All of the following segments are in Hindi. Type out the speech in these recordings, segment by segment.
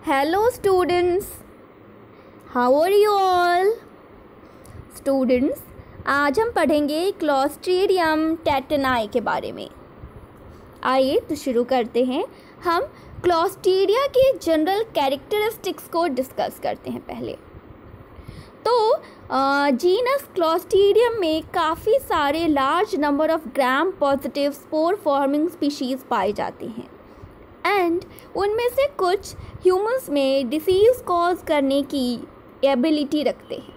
Hello students, how are you all? Students, आज हम पढ़ेंगे क्लोस्ट्रीडियम टेटनाई के बारे में। आइए तो शुरू करते हैं। हम क्लोस्ट्रीडिया के जनरल कैरेक्टरिस्टिक्स को डिस्कस करते हैं पहले। तो जीनस क्लोस्ट्रीडियम में काफ़ी सारे large number of gram positive spore forming species पाए जाते हैं एंड उनमें से कुछ ह्यूमंस में डिसीज़ कॉज करने की एबिलिटी रखते हैं।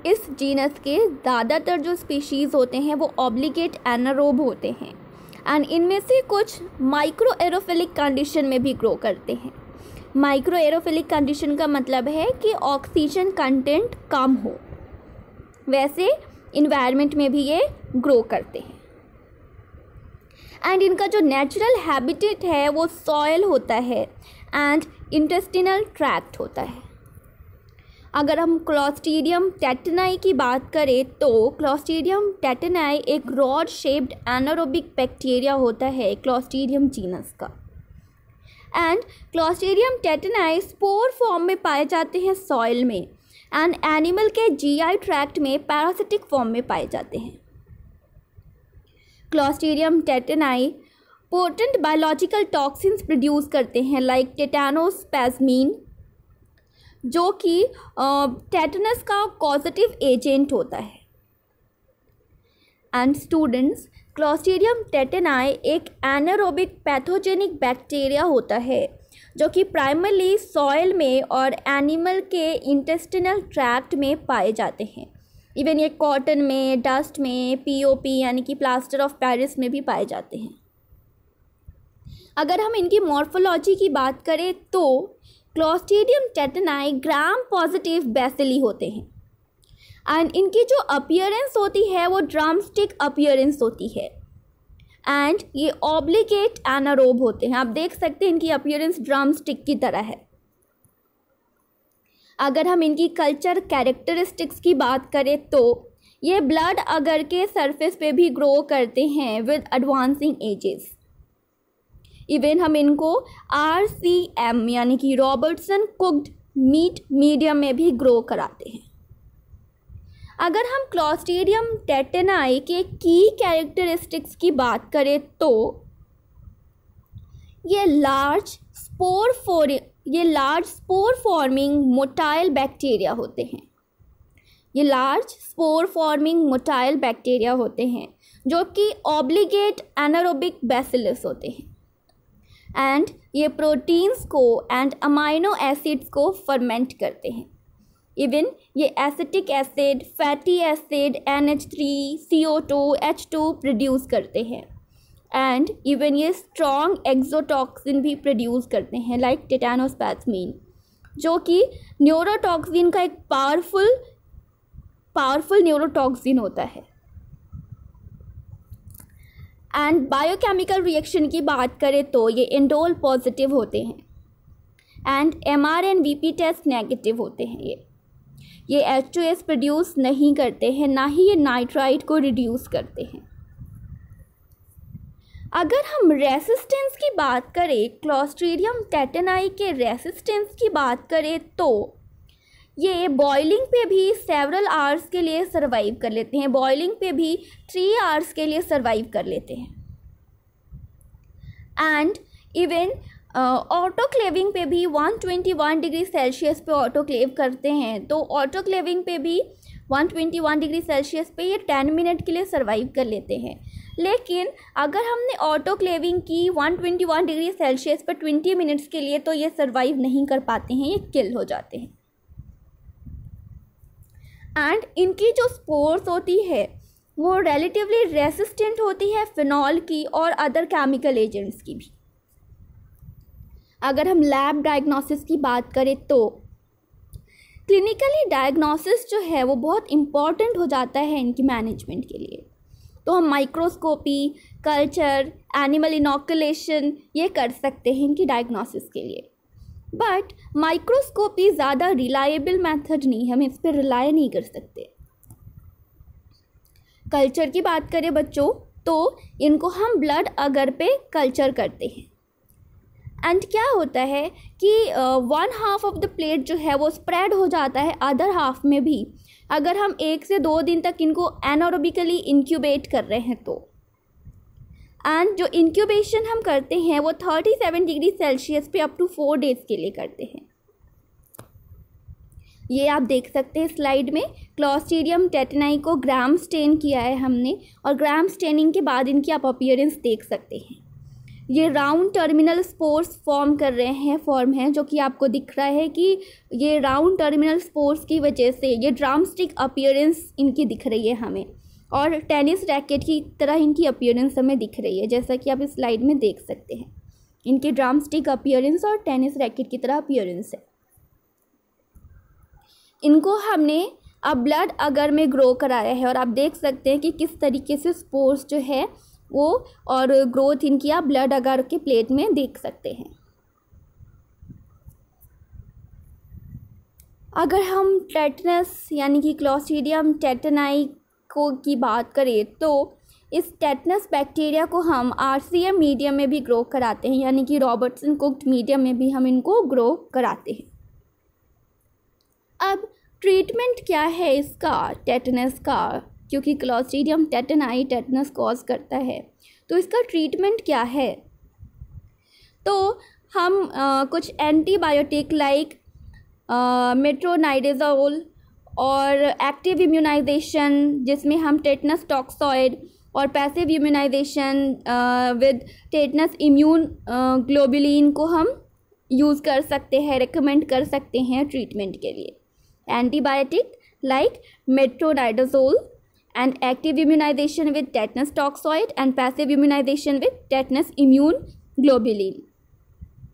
इस जीनस के ज़्यादातर जो स्पीशीज़ होते हैं वो ऑब्लिगेट एनारोब होते हैं एंड इनमें से कुछ माइक्रो एरोफिलिक कंडीशन में भी ग्रो करते हैं। माइक्रो एरोफिलिक कंडीशन का मतलब है कि ऑक्सीजन कंटेंट कम हो, वैसे इन्वायरमेंट में भी ये ग्रो करते हैं। एंड इनका जो नेचुरल हैबिटेट है वो सॉयल होता है एंड इंटेस्टिनल ट्रैक्ट होता है। अगर हम क्लोस्ट्रीडियम टेटनाई की बात करें तो क्लोस्ट्रीडियम टेटनाई एक रॉड शेप्ड एनारोबिक बैक्टीरिया होता है क्लोस्ट्रीडियम जीनस का। एंड क्लोस्ट्रीडियम टेटनाई स्पोर फॉर्म में पाए जाते हैं सॉइल में एंड एनिमल के जीआई ट्रैक्ट में पैरासिटिक फॉर्म में पाए जाते हैं। Clostridium टेटनाई potent biological toxins produce करते हैं लाइक टेटानोस्पैज्मीन, जो कि टेटनस का कॉजेटिव एजेंट होता है। एंड स्टूडेंट्स, क्लोस्ट्रीडियम टेटनाई एक एनारोबिक पैथोजेनिक बैक्टीरिया होता है जो कि प्राइमरली सॉइल में और एनिमल के इंटेस्टिनल ट्रैक्ट में पाए जाते हैं। इवन ये कॉटन में, डस्ट में, पीओपी यानी कि प्लास्टर ऑफ पेरिस में भी पाए जाते हैं। अगर हम इनकी मॉर्फोलॉजी की बात करें तो Clostridium tetani gram positive bacilli होते हैं एंड इनकी जो अपीयरेंस होती है वो ड्रमस्टिक अपीयरेंस होती है एंड ये ऑब्लिगेट एनारोब होते हैं। आप देख सकते हैं इनकी अपीयरेंस ड्रमस्टिक की तरह है। अगर हम इनकी कल्चर कैरेक्टरिस्टिक्स की बात करें तो ये ब्लड अगर के सरफेस पे भी ग्रो करते हैं विद एडवांसिंग एजेस। इवन हम इनको RCM यानी कि रॉबर्टसन कुक्ड मीट मीडियम में भी ग्रो कराते हैं। अगर हम क्लोस्ट्रीडियम टेटनाई के की कैरेक्टरिस्टिक्स की बात करें तो ये large spore forming motile bacteria होते हैं। ये large spore forming motile bacteria होते हैं जो कि ऑब्लिगेट एनारोबिक बैसिलस होते हैं एंड ये प्रोटीन्स को एंड अमाइनो एसिड्स को फर्मेंट करते हैं। इवन ये acetic acid, fatty acid, NH3, CO2, H2 produce करते हैं एंड इवन ये स्ट्रॉन्ग एक्सोटॉक्सिन भी प्रोड्यूस करते हैं लाइक टेटानोस्पैज्मीन, जो कि न्यूरोटॉक्सिन का एक पावरफुल न्यूरोटॉक्सिन होता है। एंड बायोकेमिकल रिएक्शन की बात करें तो ये इंडोल पॉजिटिव होते हैं and MR and VP test negative होते हैं। ये H2S प्रोड्यूस नहीं करते हैं, ना ही ये नाइट्राइट को रिड्यूस करते हैं। अगर हम रेसिस्टेंस की बात करें, क्लोस्ट्रीडियम टेटनाई के रेसिस्टेंस की बात करें तो ये बॉइलिंग पे भी सेवरल आवर्स के लिए सर्वाइव कर लेते हैं। बॉइलिंग पे भी 3 आवर्स के लिए सर्वाइव कर लेते हैं एंड इवन ऑटोक्लेविंग पे भी 121 डिग्री सेल्सियस पे ऑटोक्लेव करते हैं। तो ऑटोक्लेविंग पे भी 121 डिग्री सेल्सियस पे ये 10 मिनट के लिए सर्वाइव कर लेते हैं। लेकिन अगर हमने ऑटोक्लेविंग की 121 डिग्री सेल्सियस पर 20 मिनट्स के लिए तो ये सर्वाइव नहीं कर पाते हैं, ये किल हो जाते हैं। एंड इनकी जो स्पोर्स होती है वो रिलेटिवली रेसिस्टेंट होती है फिनॉल की और अदर केमिकल एजेंट्स की भी। अगर हम लैब डायग्नोसिस की बात करें तो क्लिनिकली डायग्नोसिस जो है वो बहुत इम्पॉर्टेंट हो जाता है इनकी मैनेजमेंट के लिए। तो हम माइक्रोस्कोपी, कल्चर, एनिमल इनोकुलेशन ये कर सकते हैं इनकी डायग्नोसिस के लिए। बट माइक्रोस्कोपी ज़्यादा रिलायबल मेथड नहीं, हम इस पर रिलाय नहीं कर सकते। कल्चर की बात करें बच्चों तो इनको हम ब्लड अगर पे कल्चर करते हैं एंड क्या होता है कि 1/2 ऑफ द प्लेट जो है वो स्प्रेड हो जाता है अदर हाफ में भी, अगर हम 1 से 2 दिन तक इनको एनारोबिकली इंक्यूबेट कर रहे हैं तो। एंड जो इंक्यूबेशन हम करते हैं वो 37 डिग्री सेल्सियस पे अप टू 4 डेज़ के लिए करते हैं। ये आप देख सकते हैं स्लाइड में, क्लॉस्ट्रीडियम टेटनाई को ग्राम स्टेन किया है हमने, और ग्राम स्टेनिंग के बाद इनकी आप अपीयरेंस देख सकते हैं। ये राउंड टर्मिनल स्पोर्स फॉर्म कर रहे हैं, फॉर्म है, जो कि आपको दिख रहा है कि ये राउंड टर्मिनल स्पोर्स की वजह से ये ड्रमस्टिक अपीयरेंस इनकी दिख रही है हमें, और टेनिस रैकेट की तरह इनकी अपीयरेंस हमें दिख रही है, जैसा कि आप इस स्लाइड में देख सकते हैं। इनकी ड्रमस्टिक अपीयरेंस और टेनिस रैकेट की तरह अपीयरेंस है। इनको हमने अब ब्लड अगर में ग्रो कराया है, और आप देख सकते हैं कि किस तरीके से स्पोर्स जो है वो और ग्रोथ इनकी आप ब्लड अगर के प्लेट में देख सकते हैं। अगर हम टेटनस यानी कि क्लॉस्ट्रीडियम टेटनाई को की बात करें तो इस टेटनस बैक्टीरिया को हम RCM मीडियम में भी ग्रो कराते हैं, यानी कि रॉबर्टसन कुक्ड मीडियम में भी हम इनको ग्रो कराते हैं। अब ट्रीटमेंट क्या है इसका, टेटनस का, क्योंकि क्लॉस्ट्रीडियम टेटनाई टेटनस कॉज करता है, तो इसका ट्रीटमेंट क्या है। तो हम कुछ एंटीबायोटिक लाइक मेट्रोनाइडाजोल और एक्टिव इम्यूनाइजेशन, जिसमें हम टेटनस टॉक्सॉइड, और passive immunisation with tetanus immune globulin को हम यूज़ कर सकते हैं, रेकमेंड कर सकते हैं ट्रीटमेंट के लिए। Antibiotic like metronidazole and active immunization with tetanus toxoid and passive immunization with tetanus immune globulin,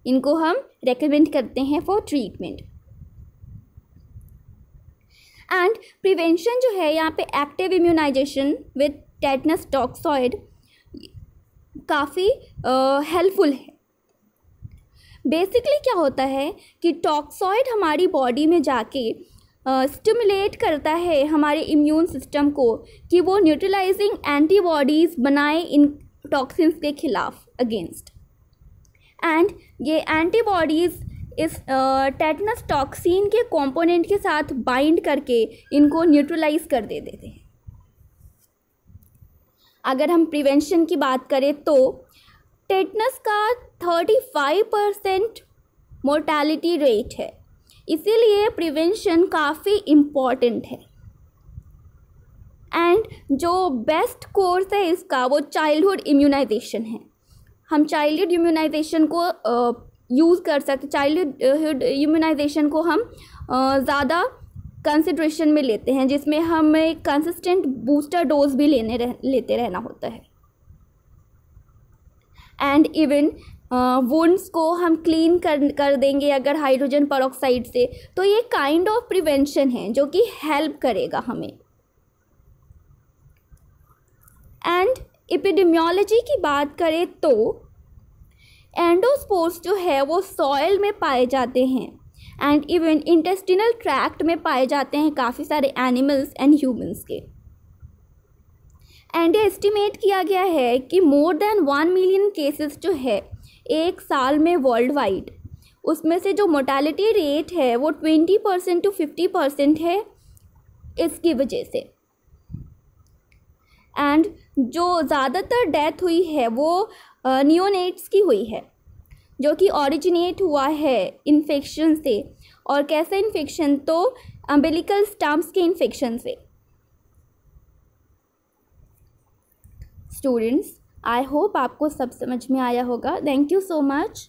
इनको हम recommend करते हैं for treatment। एंड प्रिवेंशन जो है यहाँ पे active immunisation with tetanus toxoid काफ़ी हेल्पफुल है। बेसिकली क्या होता है कि टॉक्सॉइड हमारी बॉडी में जाके स्टिमुलेट करता है हमारे इम्यून सिस्टम को कि वो न्यूट्रलाइजिंग एंटीबॉडीज़ बनाए इन टॉक्सिन्स के खिलाफ अगेंस्ट, एंड ये एंटीबॉडीज़ इस टेटनस टॉक्सिन के कंपोनेंट के साथ बाइंड करके इनको न्यूट्रलाइज कर देते हैं। अगर हम प्रिवेंशन की बात करें तो टेटनस का 35% मोर्टेलिटी रेट है, इसीलिए प्रिवेंशन काफ़ी इम्पॉर्टेंट है। एंड जो बेस्ट कोर्स है इसका वो चाइल्डहुड इम्यूनाइजेशन है। हम चाइल्डहुड इम्यूनाइजेशन को यूज़ कर सकते, चाइल्डहुड इम्यूनाइजेशन को हम ज़्यादा कंसिडरेशन में लेते हैं, जिसमें हमें कंसिस्टेंट बूस्टर डोज भी लेते रहना होता है। एंड इवन वुंड्स को हम क्लीन कर देंगे अगर हाइड्रोजन पेरोक्साइड से, तो ये काइंड ऑफ प्रिवेंशन है जो कि हेल्प करेगा हमें। एंड एपिडेमियोलॉजी की बात करें तो एंडोस्पोर्स जो है वो सॉइल में पाए जाते हैं, एंड इवन इंटेस्टिनल ट्रैक्ट में पाए जाते हैं काफ़ी सारे एनिमल्स एंड ह्यूमंस के। एंड एस्टिमेट किया गया है कि मोर देन 1 मिलियन केसेस जो है एक साल में वर्ल्ड वाइड, उसमें से जो मोर्टेलिटी रेट है वो 20% to 50% है इसकी वजह से। एंड जो ज़्यादातर डेथ हुई है वो नियोनेट्स की हुई है, जो कि ओरिजिनेट हुआ है इन्फेक्शन से। और कैसे इन्फेक्शन, तो अम्बिलिकल स्टम्प्स के इन्फेक्शन से। स्टूडेंट्स, आई होप आपको सब समझ में आया होगा। Thank you so much.